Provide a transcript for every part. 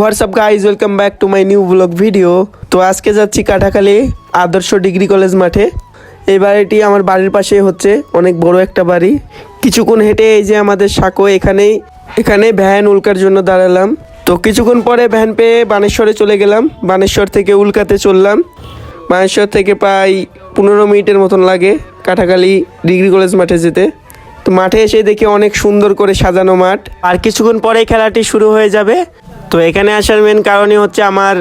WhatsApp guys, welcome back to my new blog video. তো আজকে যাচ্ছি কাটাখালী আদর্শ ডিগ্রি কলেজ মাঠে। এই বাড়িটি আমার বাড়ির পাশে হচ্ছে, অনেক বড় একটা বাড়ি। কিছুক্ষণ হেঁটে এই যে আমাদের সাঁকো, এখানে ভ্যান উল্কার জন্য দাঁড়ালাম। তো কিছুক্ষণ পরে ভ্যান পেয়ে বানেশ্বরে চলে গেলাম। বানেশ্বর থেকে উল্কাতে চললাম। বানেশ্বর থেকে প্রায় 15 মিনিটের মতন লাগে কাটাখালী ডিগ্রি কলেজ মাঠে যেতে। তো মাঠে এসে দেখি অনেক সুন্দর করে সাজানো মাঠ, আর কিছুক্ষণ পরে খেলাটি শুরু হয়ে যাবে। তো এখানে আসার মেন কারণই হচ্ছে আমার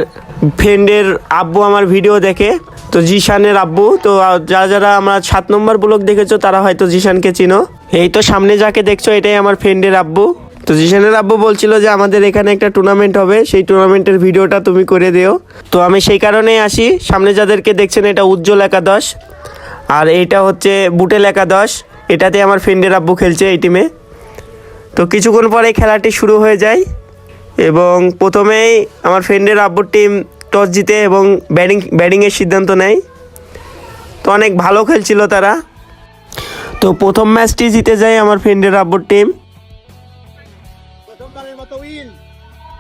ফ্রেন্ডের আব্বু আমার ভিডিও দেখে, তো জিশানের আব্বু। তো যারা আমরা 7 নম্বর ব্লগ দেখেছো তারা হয়তো জিশানকে চিনো। এই তো সামনে যাকে দেখছো এটাই আমার ফ্রেন্ডের আব্বু। তো জিশানের আব্বু বলছিল যে আমাদের এখানে একটা টুর্নামেন্ট হবে, সেই টুর্নামেন্টের ভিডিওটা তুমি করে দিও। তো আমি সেই কারণেই আসি। সামনে যাদেরকে দেখছেন এটা উজ্জ্বল একাদশ, আর এইটা হচ্ছে বুটেল একাদশ। এটাতে আমার ফ্রেন্ডের আব্বু খেলছে এই টিমে। তো কিছুক্ষণ পরে খেলাটি শুরু হয়ে যায় এবং প্রথমেই আমার ফ্রেন্ডের আব্বুর টিম টস জিতে এবং ব্যাটিংয়ের সিদ্ধান্ত নেয়। তো অনেক ভালো খেলছিল তারা। তো প্রথম ম্যাচটি জিতে যায় আমার ফ্রেন্ডের আব্বুর টিম।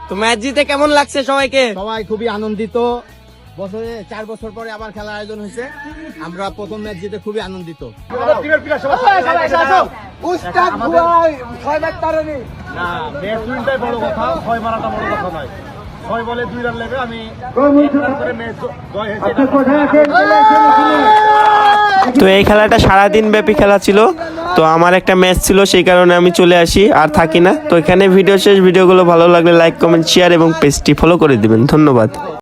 তো ম্যাচ জিতে কেমন লাগছে সবাইকে? সবাই খুবই আনন্দিত। বছরে 4 বছর পরে আবার খেলার আয়োজন হয়েছে। আমরা প্রথম ম্যাচ জিতে খুবই আনন্দিত। তো এই খেলাটা সারাদিন ব্যাপী খেলা ছিল। তো আমার একটা ম্যাচ ছিল, সেই কারণে আমি চলে আসি, আর থাকি না। তো এখানে ভিডিও শেষ। ভিডিওগুলো ভালো লাগলে লাইক, কমেন্ট, শেয়ার এবং পেজটি ফলো করে দিবেন। ধন্যবাদ।